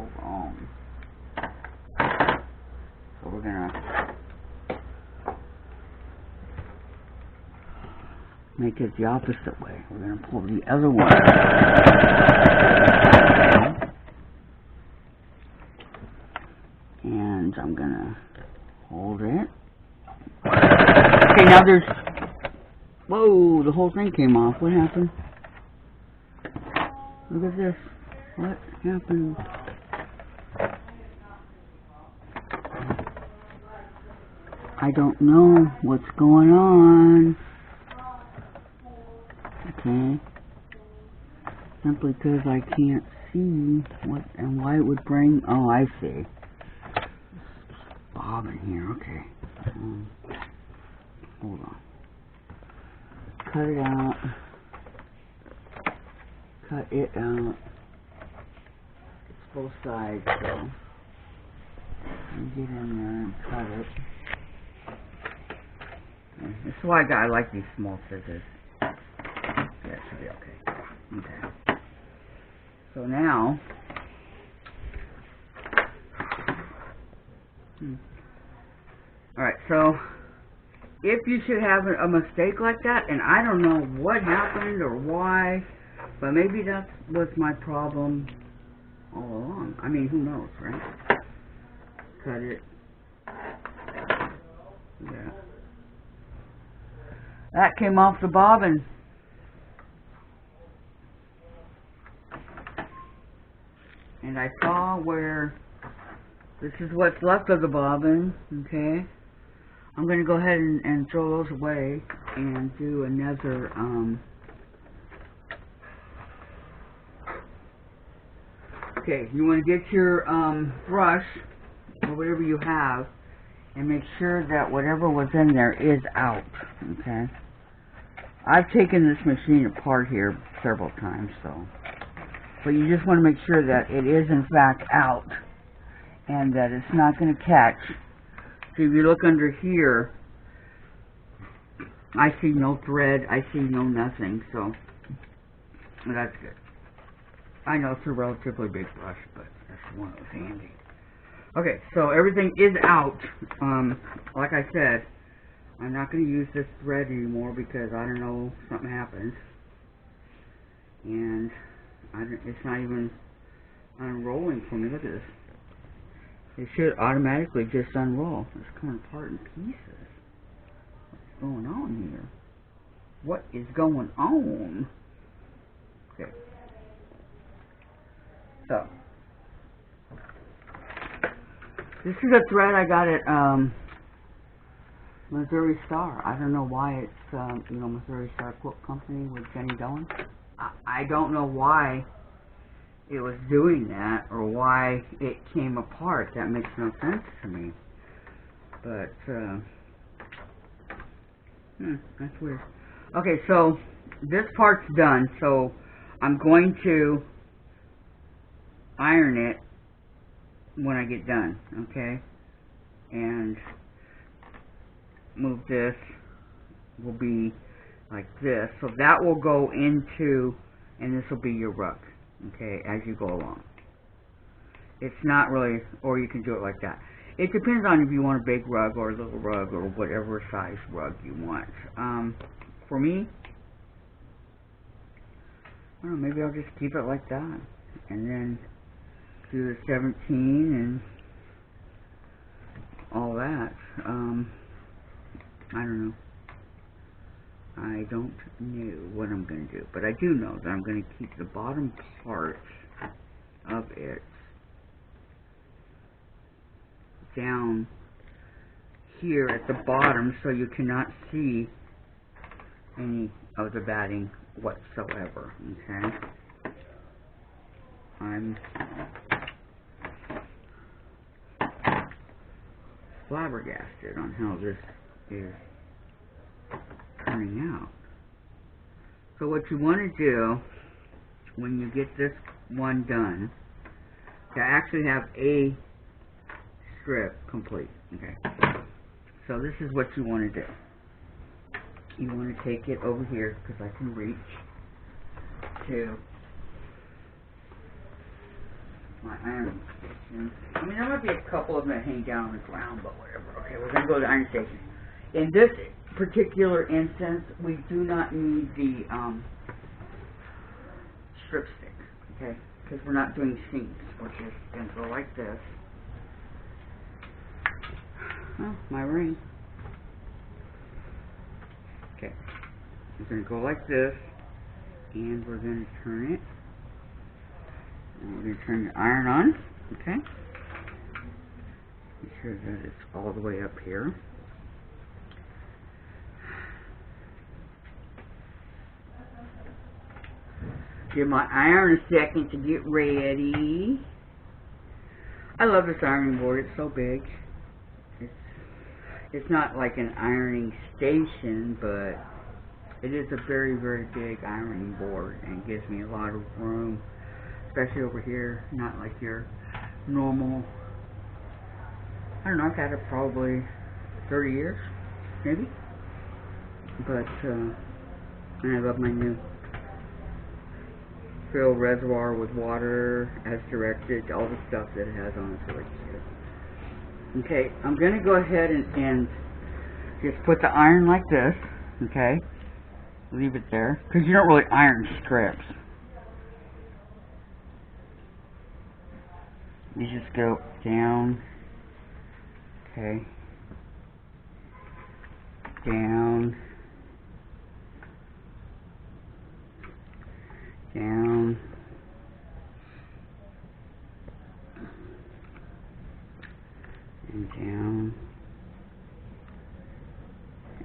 so wrong. So we're gonna make it the opposite way. We're gonna pull the other one. And I'm gonna hold it. Okay, now there's... Whoa, the whole thing came off. What happened? Look at this. What happened? I don't know what's going on. Okay. Simply because I can't see what and why it would bring... Oh, I see. Bobbin here, okay. Hold on. Cut it out. Cut it out. It's both sides, so you get in there and cut it. Okay. This is why I like these small scissors. That should be okay. Okay. So now, alright, so if you should have a mistake like that, and I don't know what happened or why, but maybe that was my problem all along. I mean, who knows, right? Cut it. Yeah. That came off the bobbin. And I saw where this is what's left of the bobbin, okay? I'm going to go ahead and throw those away and do another, okay, you want to get your brush, or whatever you have, and make sure that whatever was in there is out, okay? I've taken this machine apart here several times, so. But you just want to make sure that it is in fact out, and that it's not going to catch. So if you look under here, I see no thread, I see no nothing, so that's good. I know it's a relatively big brush, but that's one that was handy. Okay, so everything is out. Like I said, I'm not going to use this thread anymore because I don't know, something happens. And it's not even unrolling for me. Look at this. It should automatically just unroll. It's coming apart in pieces. What's going on here? What is going on? Okay. So, this is a thread I got at Missouri Star. I don't know why it's Missouri Star Quilt Company with Jenny Dolan. I don't know why it was doing that or why it came apart. That makes no sense to me. But that's weird. Okay, so this part's done. So I'm going to iron it when I get done. Okay, and move this will be like this, so that will go into, and this will be your rug, okay, as you go along. It's not really, or you can do it like that. It depends on if you want a big rug or a little rug or whatever size rug you want. For me, I don't know, maybe I'll just keep it like that, and then do the 17 and all that. I don't know. I don't know what I'm going to do, but I do know that I'm going to keep the bottom part of it down here at the bottom so you cannot see any of the batting whatsoever, okay? I'm flabbergasted on how this is turning out. So what you want to do when you get this one done, to actually have a strip complete, okay? So this is what you want to do. You want to take it over here, because I can reach to my iron station. I mean, there might be a couple of them that hang down on the ground, but whatever. Okay, we're going to go to the iron station. In this particular instance, we do not need the strip stick, okay? Because we're not doing seams. We're just going to go like this. Oh, my ring. Okay. We're going to go like this, and we're going to turn it. And we're going to turn the iron on, okay? Make sure that it's all the way up here. Give my iron a second to get ready. I love this ironing board. It's so big. It's not like an ironing station, but it is a very, very big ironing board and gives me a lot of room, especially over here. Not like your normal. I don't know. I've had it probably 30 years, maybe. But and I love my new fill reservoir with water as directed, all the stuff that it has on it, so it's good. Okay, I'm going to go ahead and just put the iron like this, okay? Leave it there, because you don't really iron strips. You just go down, okay, down, down, and down,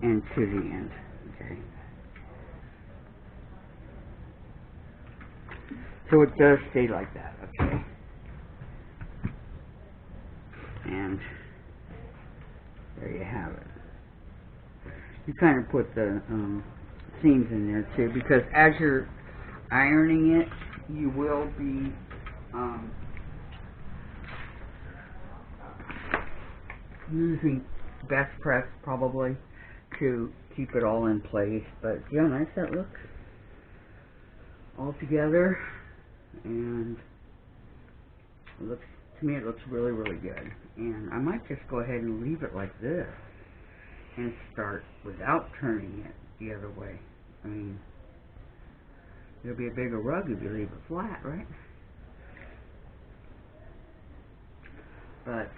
and to the end, okay. So it does stay like that, okay. And there you have it. You kind of put the seams in there too, because as you're ironing it, you will be using best press probably to keep it all in place. But yeah, nice that looks all together, and it looks, to me it looks really, really good. And I might just go ahead and leave it like this and start without turning it the other way. I mean, it'll be a bigger rug if you leave it flat, right? But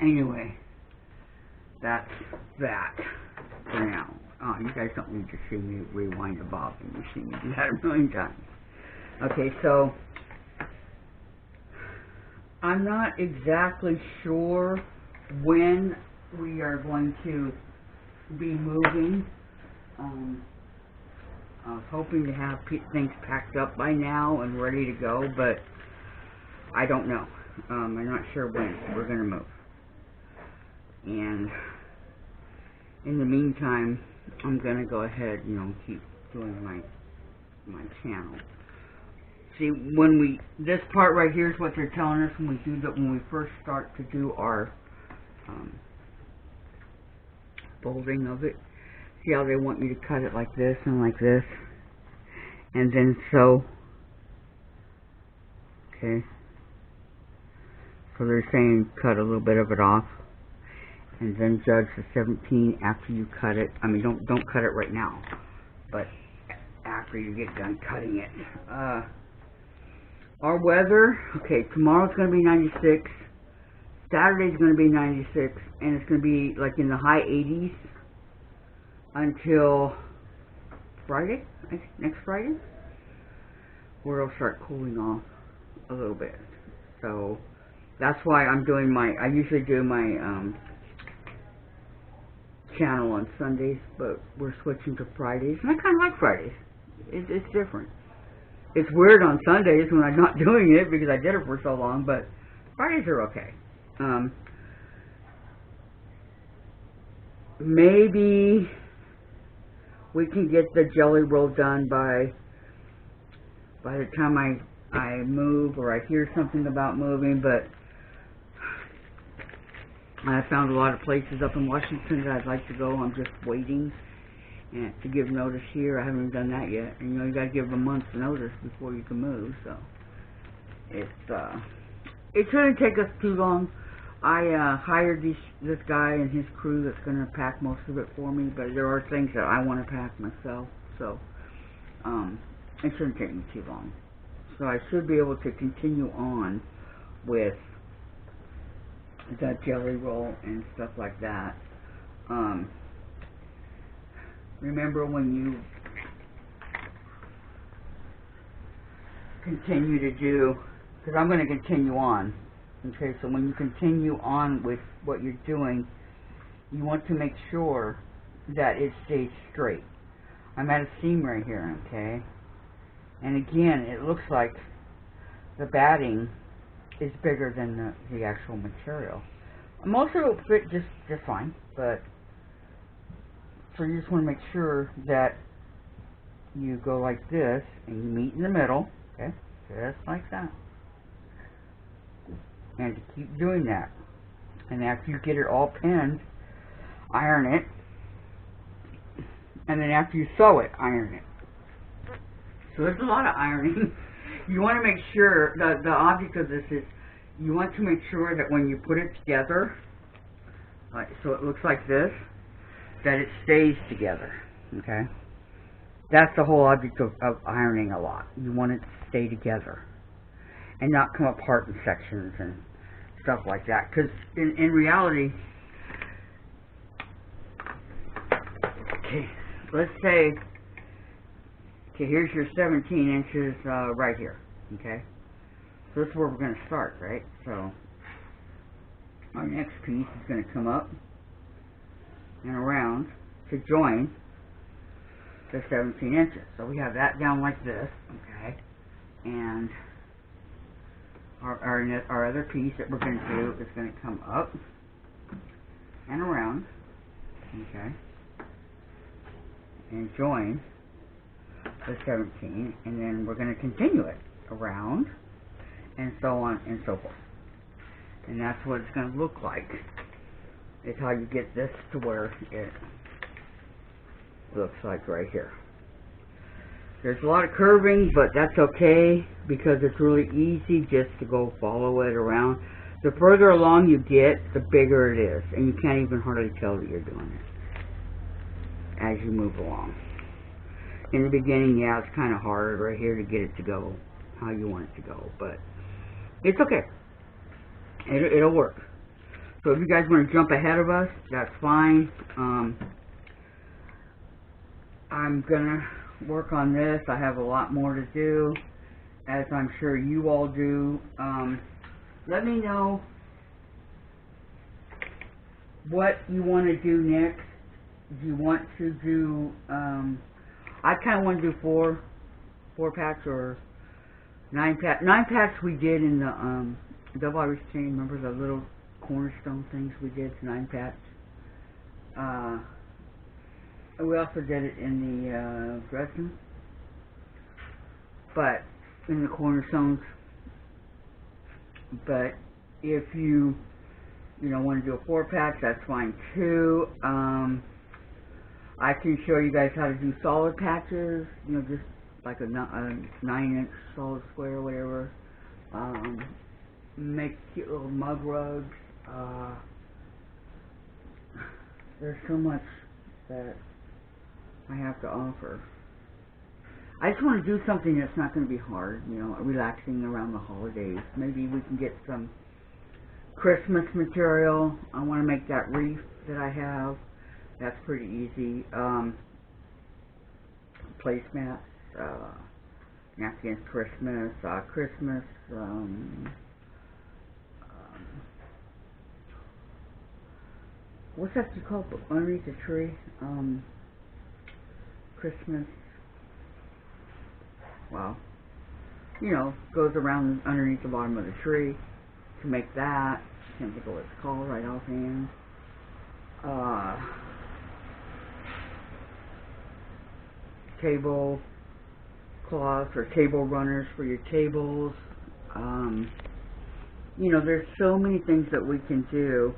anyway, that's that for now. Oh, you guys don't need to see me rewind the bobbin. You've seen me do that a million times. Okay, so I'm not exactly sure when we are going to be moving. I was hoping to have things packed up by now and ready to go, but I don't know. I'm not sure when we're going to move. And in the meantime, I'm going to go ahead, you know, keep doing my channel. See, when we, this part right here is what they're telling us when we do that, when we first start to do our folding of it. See how they want me to cut it like this and like this, and then sew. Okay. So they're saying cut a little bit of it off, and then judge the 17 after you cut it. I mean, don't cut it right now, but after you get done cutting it. Our weather, okay, tomorrow's going to be 96, Saturday's going to be 96, and it's going to be like in the high 80s until Friday, next Friday, where it'll start cooling off a little bit. So that's why I'm doing I usually do my channel on Sundays, but we're switching to Fridays, and I kind of like Fridays. It's different. It's weird on Sundays when I'm not doing it because I did it for so long, but Fridays are okay. Maybe we can get the jelly roll done by the time I move, or I hear something about moving, but I found a lot of places up in Washington that I'd like to go. I'm just waiting to give notice here. I haven't even done that yet. And you know, you got to give a month's notice before you can move, so it shouldn't take us too long. I hired this guy and his crew that's going to pack most of it for me, but there are things that I want to pack myself, so it shouldn't take me too long. So I should be able to continue on with the jelly roll and stuff like that. Remember when you continue to do, because I'm going to continue on. Okay, so when you continue on with what you're doing, you want to make sure that it stays straight. I'm at a seam right here, okay? And again, it looks like the batting is bigger than the actual material. Most of it will fit just fine, but so you just want to make sure that you go like this and you meet in the middle, okay? Just like that. And to keep doing that. And after you get it all pinned, iron it. And then after you sew it, iron it. So there's a lot of ironing. You want to make sure, the object of this is, you want to make sure that when you put it together, like, so it looks like this, that it stays together. Okay? That's the whole object of ironing a lot. You want it to stay together and not come apart in sections and stuff like that. Because in reality, okay, let's say, okay, here's your 17 inches right here. Okay, so this is where we're going to start, right? So our next piece is going to come up and around to join the 17 inches. So we have that down like this, okay, and our other piece that we're going to do is going to come up and around, okay, and join the 17, and then we're going to continue it around, and so on and so forth. And that's what it's going to look like. It's how you get this to where it looks like right here. There's a lot of curving, but that's okay because it's really easy just to go follow it around. The further along you get, the bigger it is, and you can't even hardly tell that you're doing it as you move along. In the beginning, yeah, it's kind of hard right here to get it to go how you want it to go, but it's okay. It'll work. So if you guys want to jump ahead of us, that's fine. I'm gonna work on this. I have a lot more to do, as I'm sure you all do. Let me know what you want to do next. Do you want to do, I kind of want to do four packs or 9 packs. 9 packs we did in the double Irish chain. Remember the little cornerstone things we did, 9 packs. We also did it in the Dresden, but in the cornerstones. But if you want to do a 4-pack, that's fine too. I can show you guys how to do solid patches, just like a 9-inch solid square or whatever. Make cute little mug rugs. There's so much that I have to offer. I just want to do something that's not going to be hard, relaxing around the holidays. Maybe we can get some Christmas material. I want to make that wreath that I have. That's pretty easy. Placemats, napkins, Christmas, what's that called underneath the tree? Christmas, well, goes around underneath the bottom of the tree to make that. Can't think of what it's called right offhand. Table cloths or table runners for your tables. There's so many things that we can do